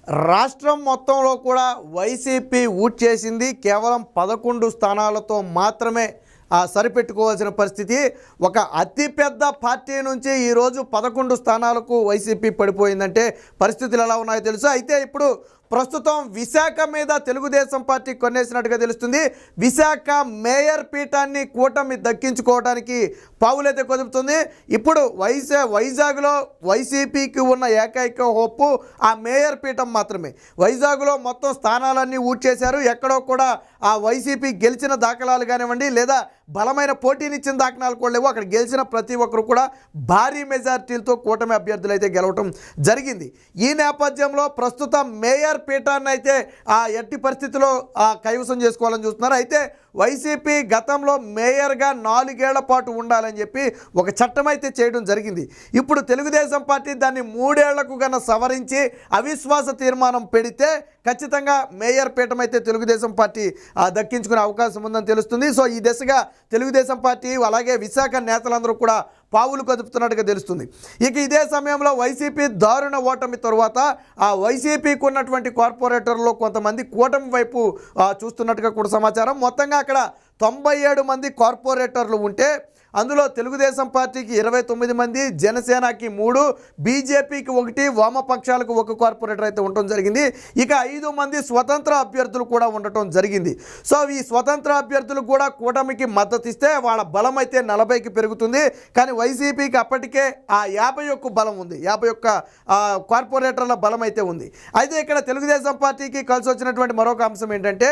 రాష్ట్రం మొత్తంలో కూడా వైసీపీ ఊట్ చేసింది. కేవలం 11 స్థానాలతో మాత్రమే సరిపెట్టుకోవాల్సిన పరిస్థితి. ఒక అతిపెద్ద పార్టీ నుంచి ఈరోజు 11 స్థానాలకు వైసీపీ పడిపోయిందంటే పరిస్థితులు ఎలా ఉన్నాయో తెలుసు. అయితే ఇప్పుడు ప్రస్తుతం విశాఖ మీద తెలుగుదేశం పార్టీ కొనేసినట్టుగా తెలుస్తుంది. విశాఖ మేయర్ పీఠాన్ని కూటమి దక్కించుకోవడానికి పావులైతే కదుపుతుంది. ఇప్పుడు వైజాగ్లో వైసీపీకి ఉన్న ఏకైక హోప్పు ఆ మేయర్ పీఠం మాత్రమే. వైజాగ్లో మొత్తం స్థానాలన్నీ ఊడ్చేశారు. ఎక్కడో కూడా ఆ వైసీపీ గెలిచిన దాఖలాలు కానివ్వండి, లేదా బలమైన పోటీనిచ్చిన దాఖలాలు కూడా లేవు. అక్కడ గెలిచిన ప్రతి ఒక్కరు కూడా భారీ మెజార్టీలతో కూటమి అభ్యర్థులు అయితే గెలవటం జరిగింది. ఈ నేపథ్యంలో ప్రస్తుతం మేయర్ పీఠాన్ని అయితే ఎట్టి పరిస్థితిలో కైవసం చేసుకోవాలని చూస్తున్నారు. అయితే వైసీపీ గతంలో మేయర్గా 4 ఏళ్ల పాటు ఉండాలని చెప్పి ఒక చట్టం అయితే చేయడం జరిగింది. ఇప్పుడు తెలుగుదేశం పార్టీ దాన్ని 3 ఏళ్లకు కన్నా సవరించి అవిశ్వాస తీర్మానం పెడితే ఖచ్చితంగా మేయర్ పీఠం అయితే తెలుగుదేశం పార్టీ దక్కించుకునే అవకాశం ఉందని తెలుస్తుంది. సో ఈ దిశగా తెలుగుదేశం పార్టీ అలాగే విశాఖ నేతలందరూ కూడా పావులు కదుపుతున్నట్టుగా తెలుస్తుంది. ఇక ఇదే సమయంలో వైసీపీ దారుణ ఓటమి తరువాత ఆ వైసీపీకి ఉన్నటువంటి కార్పొరేటర్లో కొంతమంది కూటమి వైపు చూస్తున్నట్టుగా కూడా సమాచారం. మొత్తంగా అక్కడ 97 మంది కార్పొరేటర్లు ఉంటే అందులో తెలుగుదేశం పార్టీకి 29 మంది, జనసేనకి 3, బీజేపీకి 1, వామపక్షాలకు 1 కార్పొరేటర్ అయితే ఉండటం జరిగింది. ఇక 5 మంది స్వతంత్ర అభ్యర్థులు కూడా ఉండటం జరిగింది. సో ఈ స్వతంత్ర అభ్యర్థులు కూడా కూటమికి మద్దతు ఇస్తే వాళ్ళ బలం అయితే 40కి పెరుగుతుంది. కానీ వైసీపీకి అప్పటికే 51 బలం ఉంది, 51 కార్పొరేటర్ల బలం అయితే ఉంది. అయితే ఇక్కడ తెలుగుదేశం పార్టీకి కలిసి వచ్చినటువంటి మరొక అంశం ఏంటంటే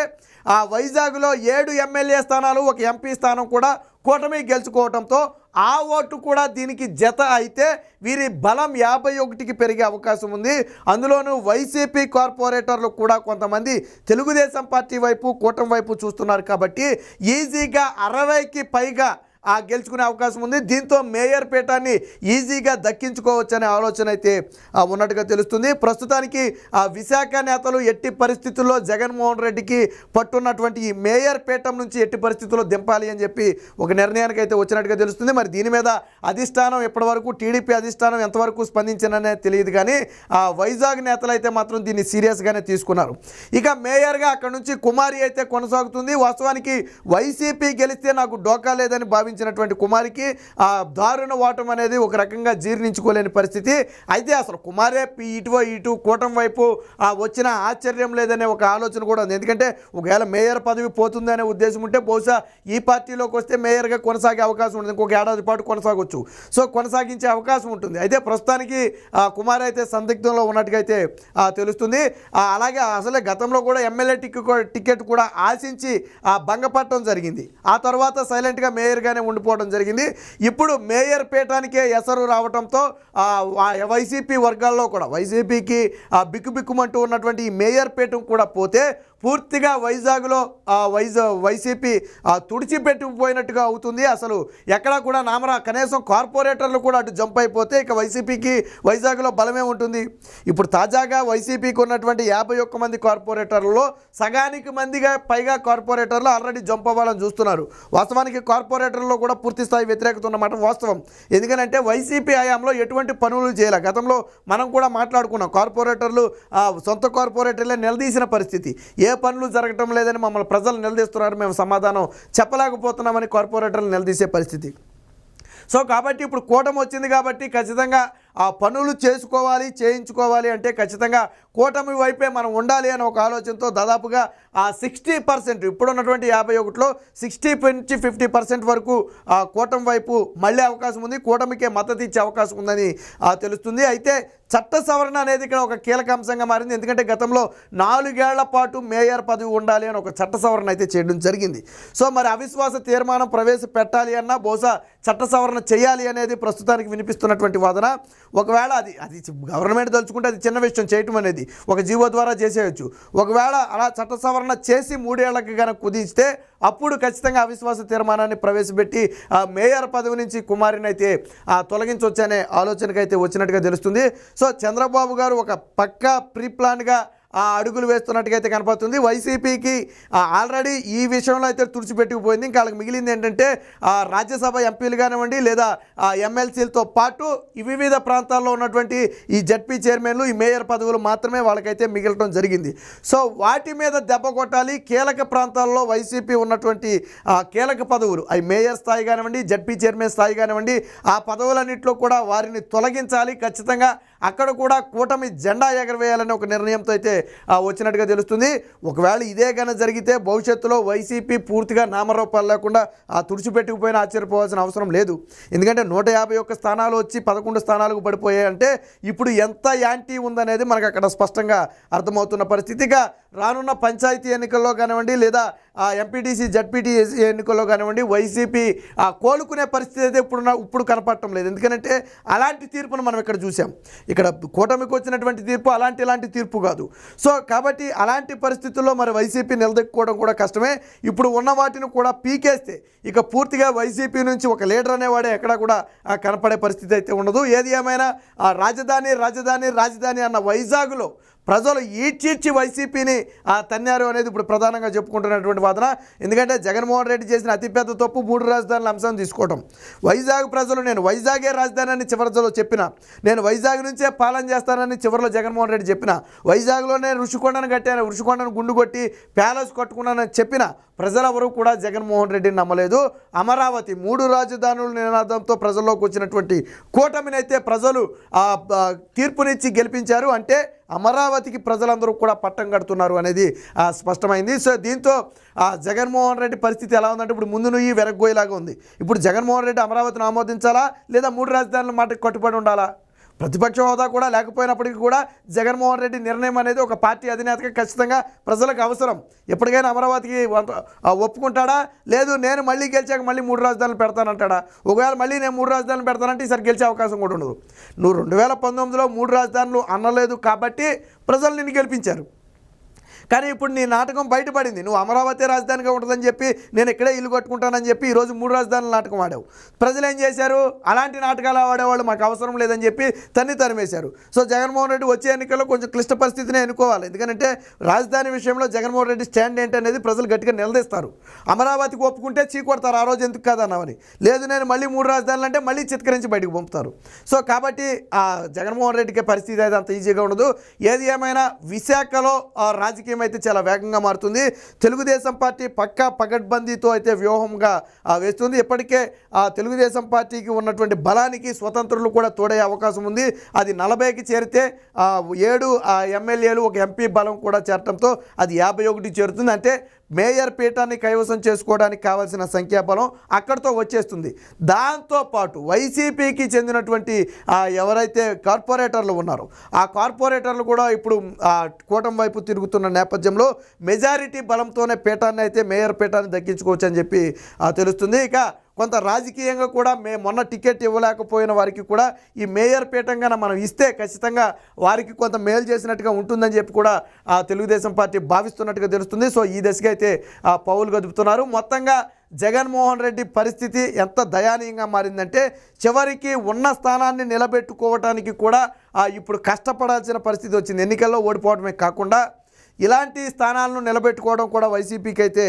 వైజాగ్లో 7 ఎమ్మెల్యే స్థానాలు, 1 ఎంపీ స్థానం కూడా కూటమి గెలుచుకోవడంతో ఆ ఓటు కూడా దీనికి జత అయితే వీరి బలం 51కి పెరిగే అవకాశం ఉంది. అందులోనూ వైసీపీ కార్పొరేటర్లు కూడా కొంతమంది తెలుగుదేశం పార్టీ వైపు కూటమి వైపు చూస్తున్నారు. కాబట్టి ఈజీగా 60కి పైగా గెలుచుకునే అవకాశం ఉంది. దీంతో మేయర్ పీఠాన్ని ఈజీగా దక్కించుకోవచ్చనే ఆలోచన అయితే ఉన్నట్టుగా తెలుస్తుంది. ప్రస్తుతానికి విశాఖ నేతలు ఎట్టి పరిస్థితుల్లో జగన్మోహన్ రెడ్డికి పట్టున్నటువంటి ఈ మేయర్ పీఠం నుంచి ఎట్టి పరిస్థితుల్లో దింపాలి అని చెప్పి ఒక నిర్ణయానికి అయితే వచ్చినట్టుగా తెలుస్తుంది. మరి దీని మీద అధిష్టానం ఇప్పటివరకు టీడీపీ అధిష్టానం ఎంతవరకు స్పందించిందనే తెలియదు. కానీ వైజాగ్ నేతలు అయితే మాత్రం దీన్ని సీరియస్గానే తీసుకున్నారు. ఇక మేయర్గా అక్కడ నుంచి కుమారి అయితే కొనసాగుతుంది. వాస్తవానికి వైసీపీ గెలిస్తే నాకు డోకా లేదని భావించినటువంటి కుమారికి దారుణ ఓటం అనేది ఒక రకంగా జీర్ణించుకోలేని పరిస్థితి. అయితే అసలు కుమారే ఇటు కూటమి వైపు వచ్చిన ఆశ్చర్యం లేదనే ఒక ఆలోచన కూడా ఉంది. ఎందుకంటే ఒకవేళ మేయర్ పదవి పోతుంది అనే ఉద్దేశం ఉంటే బహుశా ఈ పార్టీలోకి వస్తే మేయర్గా కొనసాగే అవకాశం ఉంటుంది. ఇంకొక ఏడాది పాటు కొనసాగొచ్చు. సో కొనసాగించే అవకాశం ఉంటుంది. అయితే ప్రస్తుతానికి కుమార్ అయితే సందిగ్ధంలో ఉన్నట్టుగా అయితే తెలుస్తుంది. అలాగే అసలే గతంలో కూడా ఎమ్మెల్యే టికెట్ కూడా ఆశించి భంగపడటం జరిగింది. ఆ తర్వాత సైలెంట్గా మేయర్గానే ఉండిపోవడం జరిగింది. ఇప్పుడు మేయర్ పీఠానికే ఎసరు రావడంతో వైసీపీ వర్గాల్లో కూడా వైసీపీకి బిక్కుబిక్కుమంటూ ఉన్నటువంటి ఈ మేయర్ పీఠం కూడా పోతే పూర్తిగా వైజాగ్లో వైసీపీ తుడిచిపెట్టుకుపోయినట్టుగా అవుతుంది. అసలు ఎక్కడా కూడా కనీసం కార్పొరేటర్లు కూడా అటు జంప్ అయిపోతే ఇక వైసీపీకి వైజాగ్లో బలమే ఉంటుంది. ఇప్పుడు తాజాగా వైసీపీకి ఉన్నటువంటి 51 మంది కార్పొరేటర్లలో సగానికి మందిగా పైగా కార్పొరేటర్లు ఆల్రెడీ జంప్ అవ్వాలని చూస్తున్నారు. వాస్తవానికి కార్పొరేటర్లో కూడా పూర్తి స్థాయి వ్యతిరేకత ఉన్నమాట వాస్తవం. ఎందుకంటే వైసీపీ హయాంలో ఎటువంటి పనులు చేయాలి. గతంలో మనం కూడా మాట్లాడుకున్నాం. కార్పొరేటర్లు సొంత కార్పొరేటర్లే నిలదీసిన పరిస్థితి. ఏ పనులు జరగటం లేదని మమ్మల్ని ప్రజలు నిలదీస్తున్నారు, మేము సమాధానం చెప్పలేకపోతున్నామని కార్పొరేటర్లు నిలదీసే పరిస్థితి. సో కాబట్టి ఇప్పుడు కూటమి వచ్చింది కాబట్టి ఖచ్చితంగా పనులు చేయించుకోవాలి అంటే ఖచ్చితంగా కూటమి వైపే మనం ఉండాలి అనే ఒక ఆలోచనతో దాదాపుగా 60% ఇప్పుడున్నటువంటి 51లో 60-50% వరకు కూటమి వైపు మళ్ళీ అవకాశం ఉంది. కూటమికే మద్దతు ఇచ్చే అవకాశం ఉందని తెలుస్తుంది. అయితే చట్ట సవరణ అనేది ఇక్కడ ఒక కీలక అంశంగా మారింది. ఎందుకంటే గతంలో 4 ఏళ్ల పాటు మేయర్ పదవి ఉండాలి అని ఒక చట్ట సవరణ అయితే చేయడం జరిగింది. సో మరి అవిశ్వాస తీర్మానం ప్రవేశపెట్టాలి అన్నా బహుశా చట్ట సవరణ చేయాలి అనేది ప్రస్తుతానికి వినిపిస్తున్నటువంటి వాదన. ఒకవేళ అది గవర్నమెంట్ తలుచుకుంటే అది చిన్న విషయం చేయటం అనేది, ఒక జీవో ద్వారా చేసేయచ్చు. ఒకవేళ అలా చట్ట సవరణ చేసి 3 ఏళ్లకి కనుక కుదిస్తే అప్పుడు ఖచ్చితంగా అవిశ్వాస తీర్మానాన్ని ప్రవేశపెట్టి మేయర్ పదవి నుంచి కుమారిని అయితే తొలగించవచ్చనే ఆలోచనకైతే వచ్చినట్టుగా తెలుస్తుంది. సో చంద్రబాబు గారు ఒక పక్కా ప్రీ ప్లాన్గా అడుగులు వేస్తున్నట్టుగా అయితే కనపడుతుంది. వైసీపీకి ఆల్రెడీ ఈ విషయంలో అయితే తుడిచిపెట్టుకుపోయింది. ఇంకా వాళ్ళకి మిగిలింది ఏంటంటే రాజ్యసభ ఎంపీలు కానివ్వండి లేదా ఎమ్మెల్సీలతో పాటు వివిధ ప్రాంతాల్లో ఉన్నటువంటి ఈ జడ్పీ చైర్మన్లు, ఈ మేయర్ పదవులు మాత్రమే వాళ్ళకైతే మిగలటం జరిగింది. సో వాటి మీద దెబ్బ కొట్టాలి. కీలక ప్రాంతాల్లో వైసీపీ ఉన్నటువంటి కీలక పదవులు, అవి మేయర్ స్థాయి కానివ్వండి, జడ్పీ చైర్మన్ స్థాయి కానివ్వండి, ఆ పదవులన్నింటిలో కూడా వారిని తొలగించాలి. ఖచ్చితంగా అక్కడ కూడా కూటమి జెండా ఎగరవేయాలనే ఒక నిర్ణయంతో అయితే వచ్చినట్టుగా తెలుస్తుంది. ఒకవేళ ఇదే కనుక జరిగితే భవిష్యత్తులో వైసీపీ పూర్తిగా నామరూపాలు లేకుండా తుడిచిపెట్టుకుపోయినా ఆశ్చర్యపోవాల్సిన అవసరం లేదు. ఎందుకంటే 151 స్థానాలు వచ్చి 11 స్థానాలకు పడిపోయాయంటే ఇప్పుడు ఎంత యాంటీ ఉందనేది మనకు అక్కడ స్పష్టంగా అర్థమవుతున్న పరిస్థితిగా రానున్న పంచాయతీ ఎన్నికల్లో కానివ్వండి లేదా ఎంపీటీసీ జడ్పీటీసీ ఎన్నికల్లో కానివ్వండి వైసీపీ కోలుకునే పరిస్థితి అయితే ఇప్పుడు కనపడటం లేదు. ఎందుకంటే అలాంటి తీర్పును మనం ఇక్కడ చూసాం. ఇక్కడ కూటమికి వచ్చినటువంటి తీర్పు అలాంటి తీర్పు కాదు. సో కాబట్టి అలాంటి పరిస్థితుల్లో మరి వైసీపీ నిలదొక్కుకోవడం కూడా కష్టమే. ఇప్పుడు ఉన్న వాటిని కూడా పీకేస్తే ఇక పూర్తిగా వైసీపీ నుంచి ఒక లీడర్ అనేవాడే ఎక్కడా కూడా కనపడే పరిస్థితి అయితే ఉండదు. ఏది ఏమైనా రాజధాని అన్న వైజాగ్లో ప్రజలు ఈడ్చిడ్చి వైసీపీని తన్నారు అనేది ఇప్పుడు ప్రధానంగా చెప్పుకుంటున్నటువంటి వాదన. ఎందుకంటే జగన్మోహన్ రెడ్డి చేసిన అతిపెద్ద తప్పు 3 రాజధానుల అంశం తీసుకోవడం. వైజాగ్ ప్రజలు నేను వైజాగే రాజధాని అని చివరిలో చెప్పిన, నేను వైజాగ్ నుంచే పాలన చేస్తానని చివరిలో జగన్మోహన్ రెడ్డి చెప్పిన, వైజాగ్లోనే ఋషికొండను కట్టాను, ఋషికొండను గుండు కొట్టి ప్యాలెస్ కట్టుకున్నానని చెప్పిన ప్రజలెవరూ కూడా జగన్మోహన్ రెడ్డిని నమ్మలేదు. అమరావతి 3 రాజధానుల నినాదంతో ప్రజల్లోకి వచ్చినటువంటి కూటమిని అయితే ప్రజలు తీర్పునిచ్చి గెలిపించారు. అంటే అమరావతికి ప్రజలందరూ కూడా పట్టం కడుతున్నారు అనేది స్పష్టమైంది. సో దీంతో జగన్మోహన్ రెడ్డి పరిస్థితి ఎలా ఉందంటే ఇప్పుడు ముందు నుయ్యి వెరగోయేలాగా ఉంది. ఇప్పుడు జగన్మోహన్ రెడ్డి అమరావతిని ఆమోదించాలా లేదా 3 రాజధానుల మాటకు కట్టుబడి ఉండాలా? ప్రతిపక్ష హోదా కూడా లేకపోయినప్పటికీ కూడా జగన్మోహన్ రెడ్డి నిర్ణయం అనేది ఒక పార్టీ అధినేతగా ఖచ్చితంగా ప్రజలకు అవసరం. ఎప్పటికైనా అమరావతికి ఒప్పుకుంటాడా, లేదు నేను మళ్ళీ గెలిచాక మళ్ళీ 3 రాజధానులు పెడతానంటాడా? ఒకవేళ మళ్ళీ నేను 3 రాజధానులు పెడతానంటే ఈసారి గెలిచే అవకాశం కూడా ఉండదు. నువ్వు 2019లో 3 రాజధానులు అనలేదు కాబట్టి ప్రజలు నిన్ను గెలిపించారు. కానీ ఇప్పుడు నీ నాటకం బయటపడింది. నువ్వు అమరావతి రాజధానిగా ఉంటుందని చెప్పి నేను ఇక్కడే ఇల్లు కట్టుకుంటానని చెప్పి ఈరోజు 3 రాజధానుల నాటకం ఆడావు. ప్రజలు ఏం చేశారు? అలాంటి నాటకాలు ఆడేవాళ్ళు మాకు అవసరం లేదని చెప్పి తరిమేశారు. సో జగన్మోహన్ రెడ్డి వచ్చే ఎన్నికల్లో కొంచెం క్లిష్ట పరిస్థితిని ఎన్నుకోవాలి. ఎందుకంటే రాజధాని విషయంలో జగన్మోహన్ రెడ్డి స్టాండ్ ఏంటనేది ప్రజలు గట్టిగా నిలదీస్తారు. అమరావతికి ఒప్పుకుంటే చీకొడతారు, ఆ రోజు ఎందుకు కాదన్నామని. లేదు నేను మళ్ళీ 3 రాజధానులు అంటే మళ్ళీ చిత్కరించి బయటకు పంపుతారు. సో కాబట్టి జగన్మోహన్ రెడ్డికి పరిస్థితి అయితే అంత ఈజీగా ఉండదు. ఏది ఏమైనా విశాఖలో రాజకీయం అయితే చాలా వేగంగా మారుతుంది. తెలుగుదేశం పార్టీ పక్కా పగడ్బందీతో అయితే వ్యూహంగా వేస్తుంది. ఇప్పటికే తెలుగుదేశం పార్టీకి ఉన్నటువంటి బలానికి స్వతంత్రులు కూడా తోడయ్యే అవకాశం ఉంది. అది 40కి చేరితే 7 ఎమ్మెల్యేలు 1 ఎంపీ బలం కూడా చేరటంతో అది 51 చేరుతుంది. అంటే మేయర్ పీఠాన్ని కైవసం చేసుకోవడానికి కావాల్సిన సంఖ్యాబలం అక్కడితో వచ్చేస్తుంది. దాంతోపాటు వైసీపీకి చెందినటువంటి ఎవరైతే కార్పొరేటర్లు ఉన్నారో ఆ కార్పొరేటర్లు కూడా ఇప్పుడు కూటమి వైపు తిరుగుతున్న నేపథ్యంలో మెజారిటీ బలంతోనే పీఠాన్ని అయితే మేయర్ పీఠాన్ని దక్కించుకోవచ్చు అని చెప్పి తెలుస్తుంది. ఇక కొంత రాజకీయంగా కూడా మొన్న టికెట్ ఇవ్వలేకపోయిన వారికి కూడా ఈ మేయర్ పీఠంగా మనం ఇస్తే ఖచ్చితంగా వారికి కొంత మేలు చేసినట్టుగా ఉంటుందని చెప్పి కూడా తెలుగుదేశం పార్టీ భావిస్తున్నట్టుగా తెలుస్తుంది. సో ఈ దశగా అయితే పౌలు గదుపుతున్నారు. మొత్తంగా జగన్మోహన్ రెడ్డి పరిస్థితి ఎంత దయానీయంగా మారిందంటే చివరికి ఉన్న స్థానాన్ని నిలబెట్టుకోవడానికి కూడా ఇప్పుడు కష్టపడాల్సిన పరిస్థితి వచ్చింది. ఎన్నికల్లో ఓడిపోవడమే కాకుండా ఇలాంటి స్థానాలను నిలబెట్టుకోవడం కూడా వైసీపీకి అయితే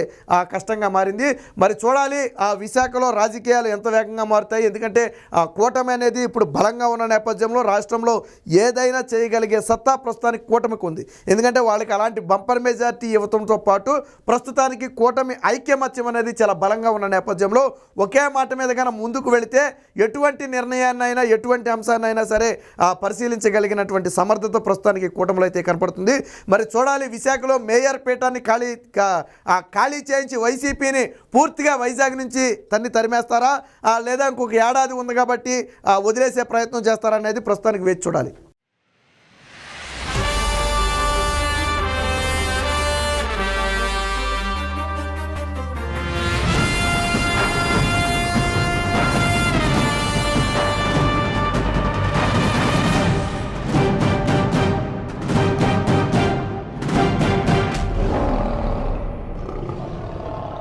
కష్టంగా మారింది. మరి చూడాలి విశాఖలో రాజకీయాలు ఎంత వేగంగా మారుతాయి. ఎందుకంటే కూటమి అనేది ఇప్పుడు బలంగా ఉన్న నేపథ్యంలో రాష్ట్రంలో ఏదైనా చేయగలిగే సత్తా ప్రస్తుతానికి కూటమికి ఉంది. ఎందుకంటే వాళ్ళకి అలాంటి బంపర్ మెజార్టీ ఇవ్వడంతో పాటు ప్రస్తుతానికి కూటమి ఐక్యమత్యం అనేది చాలా బలంగా ఉన్న నేపథ్యంలో ఒకే మాట మీద కన్నా ముందుకు వెళితే ఎటువంటి నిర్ణయాన్నైనా ఎటువంటి అంశాన్నైనా సరే పరిశీలించగలిగినటువంటి సమర్థత ప్రస్తుతానికి కూటమిలో అయితే కనపడుతుంది. మరి చూడాలి విశాఖలో మేయర్ పీఠాన్ని ఖాళీ చేయించి వైసీపీని పూర్తిగా వైజాగ్ నుంచి తరిమేస్తారా లేదా ఇంకొక ఏడాది ఉంది కాబట్టి వదిలేసే ప్రయత్నం చేస్తారా అనేది ప్రస్తుతానికి వేచి చూడాలి.